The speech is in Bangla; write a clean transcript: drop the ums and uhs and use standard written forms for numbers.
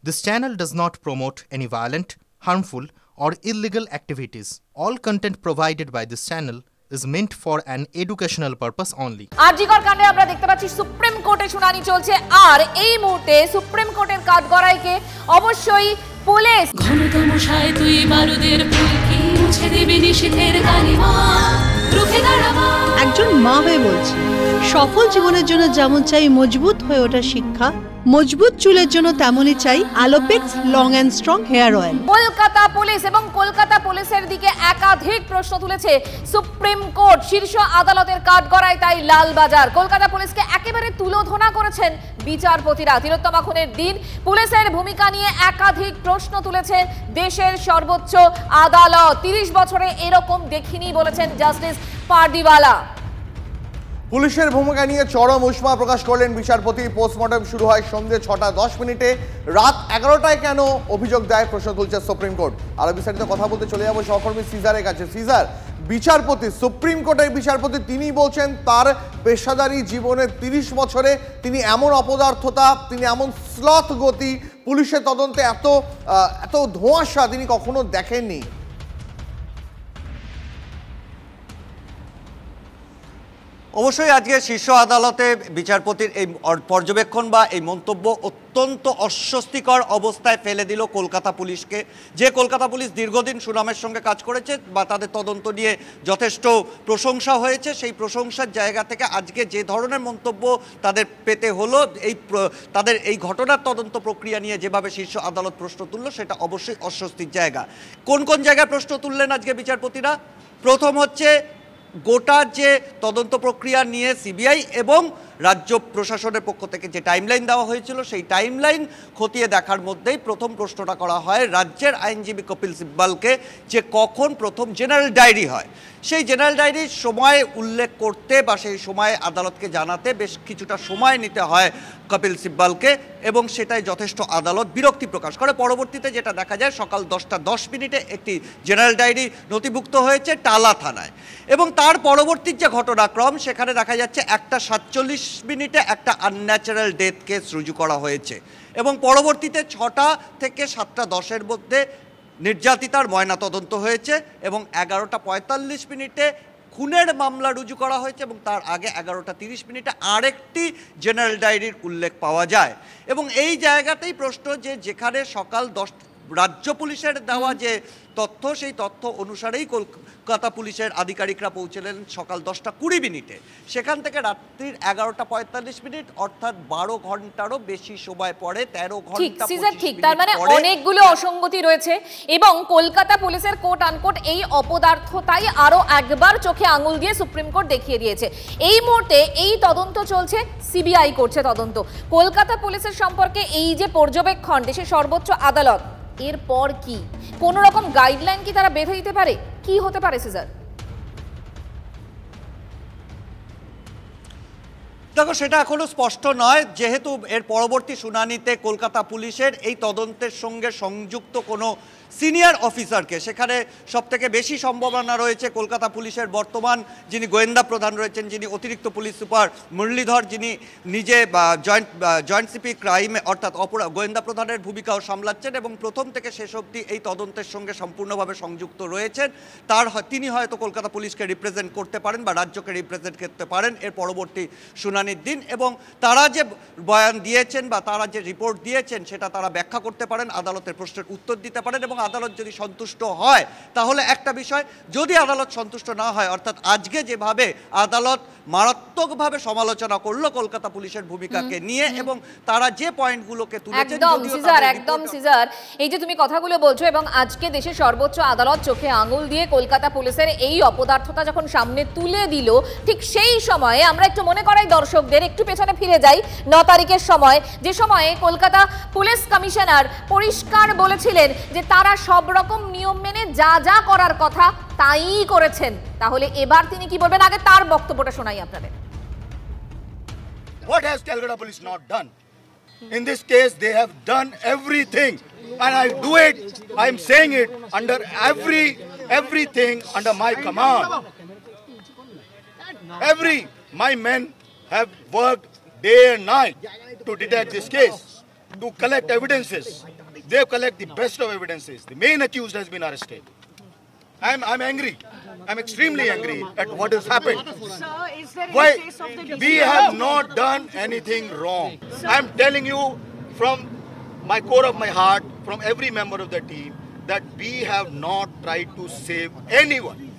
This channel does not promote any violent, harmful, or illegal activities. All content provided by this channel is meant for an educational purpose only. RG Kar কাণ্ডে আমরা দেখতে পাচ্ছি সুপ্রিম কোর্টে শুনানি চলছে আর এই মুহূর্তে সুপ্রিম কোর্টের কাঠগড়াইকে অবশ্যই পুলিশ ঘনতমশায় তুই বারুদের ফুলকি মুছে দেবে নিষেধের কালিমা রুখে দাঁড়াবা। একজন মা হয়ে বলছি, সফল জীবনের জন্য যেমন চাই মজবুত হয়ে ওঠা শিক্ষা, মজবুত চুলের জন্য তেমনই চাই Alopex long and strong hair oil. Kolkata police এবং কলকাতা পুলিশের দিকে একাধিক প্রশ্ন তুলেছে সুপ্রিম কোর্ট। শীর্ষ আদালতের কাঠগড়ায় তাই লালবাজার। কলকাতা পুলিশকে একেবারে তুলোধনা করেছেন বিচারপতিরা। তিলোত্তমা খুনের দিন পুলিশের ভূমিকা নিয়ে একাধিক প্রশ্ন তুলেছেন দেশের সর্বোচ্চ আদালত। 30 বছরে এরকম দেখিনি বলেছেন জাস্টিস পারদিওয়ালা। পুলিশের ভূমিকা নিয়ে চরম উষ্মা প্রকাশ করলেন বিচারপতি। পোস্টমর্টম শুরু হয় সন্ধ্যে 6:10 রাত 11টায় কেন অভিযোগ দেয় প্রশ্ন তুলছে সুপ্রিম কোর্ট। আরো বিস্তারিত কথা বলতে চলে যাবো সহকর্মী সিজারের কাছে। সিজার, বিচারপতি, সুপ্রিম কোর্টের বিচারপতি, তিনি বলছেন তার পেশাদারি জীবনে 30 বছরে তিনি এমন অপদার্থতা, তিনি এমন স্লথ গতি, পুলিশের তদন্তে এত ধোঁয়াশা তিনি কখনো দেখেননি। অবশ্যই আজকে শীর্ষ আদালতে বিচারপতির এই পর্যবেক্ষণ বা এই মন্তব্য অত্যন্ত অস্বস্তিকর অবস্থায় ফেলে দিল কলকাতা পুলিশকে। যে কলকাতা পুলিশ দীর্ঘদিন সুনামের সঙ্গে কাজ করেছে বা তাদের তদন্ত নিয়ে যথেষ্ট প্রশংসা হয়েছে, সেই প্রশংসার জায়গা থেকে আজকে যে ধরনের মন্তব্য তাদের পেতে হলো, তাদের এই ঘটনার তদন্ত প্রক্রিয়া নিয়ে যেভাবে শীর্ষ আদালত প্রশ্ন তুলল, সেটা অবশ্যই অস্বস্তির জায়গা। কোন কোন জায়গায় প্রশ্ন তুললেন আজকে বিচারপতিরা? প্রথম হচ্ছে গোটা যে তদন্ত প্রক্রিয়া নিয়ে সিবিআই এবং রাজ্য প্রশাসনের পক্ষ থেকে যে টাইমলাইন দেওয়া হয়েছিল, সেই টাইমলাইন খতিয়ে দেখার মধ্যেই প্রথম প্রশ্নটা করা হয় রাজ্যের আইনজীবী কপিল সিব্বালকে, যে কখন প্রথম জেনারেল ডায়েরি হয়। সেই জেনারেল ডায়েরির সময় উল্লেখ করতে বা সেই সময় আদালতকে জানাতে বেশ কিছুটা সময় নিতে হয় কপিল সিব্বালকে, এবং সেটাই যথেষ্ট আদালত বিরক্তি প্রকাশ করে। পরবর্তীতে যেটা দেখা যায়, সকাল 10:10 একটি জেনারেল ডায়েরি নথিভুক্ত হয়েছে টালা থানায়, এবং তার পরবর্তী যে ঘটনাক্রম, সেখানে দেখা যাচ্ছে 1:47 একটা আনন্যাচারাল ডেথ কেস রুজু করা হয়েছে, এবং পরবর্তীতে 6টা থেকে 7:10 মধ্যে নির্যাতিতার ময়নাতদন্ত হয়েছে, এবং 11:45 খুনের মামলা রুজু করা হয়েছে, এবং তার আগে 11:30 আরেকটি জেনারেল ডায়েরির উল্লেখ পাওয়া যায়। এবং এই জায়গাতেই প্রশ্ন, যে যেখানে সকাল 10 রাজ্য পুলিশের দেওয়া যে তথ্য, সেই তথ্য অনুসারেই কলকাতা পুলিশের আধিকারিকরা পৌঁছলেন সকাল 10:20, সেখান থেকে রাত্রির 11:45, অর্থাৎ 12 ঘন্টারও বেশি সময় পরে, 13 ঘন্টা। ঠিক, তার মানে অনেকগুলো অসঙ্গতি রয়েছে, এবং কলকাতা পুলিশের কোট আনকোট এই অপদার্থতাই আরো একবার চোখে আঙুল দিয়ে সুপ্রিম কোর্ট দেখিয়ে দিয়েছে। এই মুহূর্তে এই তদন্ত চলছে, সিবিআই করছে তদন্ত। কলকাতা পুলিশের সম্পর্কে এই যে পর্যবেক্ষণ দেশের সর্বোচ্চ আদালত, এরপর কি কোন রকম গাইডলাইন কি তারা বেঁধে দিতে পারে? কি হতে পারে সিজার? দেখো, সেটা এখনো স্পষ্ট নয়, যেহেতু এর পরবর্তী শুনানিতে কলকাতা পুলিশের এই তদন্তের সঙ্গে সংযুক্ত কোনো সিনিয়র অফিসারকে, সেখানে সবথেকে বেশি সম্ভাবনা রয়েছে কলকাতা পুলিশের বর্তমান যিনি গোয়েন্দা প্রধান রয়েছেন, যিনি অতিরিক্ত পুলিশ সুপার মুরলীধর, যিনি নিজে জয়েন্ট সিপি ক্রাইমে অর্থাৎ গোয়েন্দা প্রধানের ভূমিকাও সামলাচ্ছেন এবং প্রথম থেকে শেষ অবধি এই তদন্তের সঙ্গে সম্পূর্ণভাবে সংযুক্ত রয়েছেন। তিনি হয়তো কলকাতা পুলিশকে রিপ্রেজেন্ট করতে পারেন বা রাজ্যকে রিপ্রেজেন্ট করতে পারেন এর পরবর্তী শুনানির দিন, এবং তারা যে বয়ান দিয়েছেন বা তারা যে রিপোর্ট দিয়েছেন, সেটা তারা ব্যাখ্যা করতে পারেন, আদালতের প্রশ্নের উত্তর দিতে পারেন, এবং আদালত যদি সন্তুষ্ট হয় তাহলে একটা বিষয়, যদি আদালত সন্তুষ্ট না হয়, অর্থাৎ আজকে যেভাবে আদালত মারাত্মকভাবে সমালোচনা করলো কলকাতা পুলিশের ভূমিকাকে নিয়ে, এবং তারা যে পয়েন্টগুলোকে তুলেছেন, একদম সিজার, এই যে তুমি কথাগুলো বলছো, এবং আজকে দেশের সর্বোচ্চ আদালত চোখে আঙুল দিয়ে কলকাতা পুলিশের এই অপদার্থতা যখন সামনে তুলে দিল, ঠিক সেই সময়ে আমরা একটু মনে করাই দর্শকদের, একটু পেছনে ফিরে যাই 9 তারিখের সময়, যে সময়ে কলকাতা পুলিশ কমিশনার পরিষ্কার বলেছিলেন যে তারা সব রকম নিয়ম মেনে যা যা করার কথা তাই করেছেন। তাহলে এবার তিনি কি বলবেন? আগে তার বক্তব্যটা শোনাই আপনাদের। What has Calcutta police not done? In this case they have done everything, and I do it, I am saying it under everything under my command. My men have worked day and night to detect this case. to collect evidences. They collect the best of evidences. The main accused has been arrested. I'm angry. I'm extremely angry at what has happened. Sir, is there Why? any case of the We have not done anything wrong. I'm telling you from my core of my heart, from every member of the team, that we have not tried to save anyone.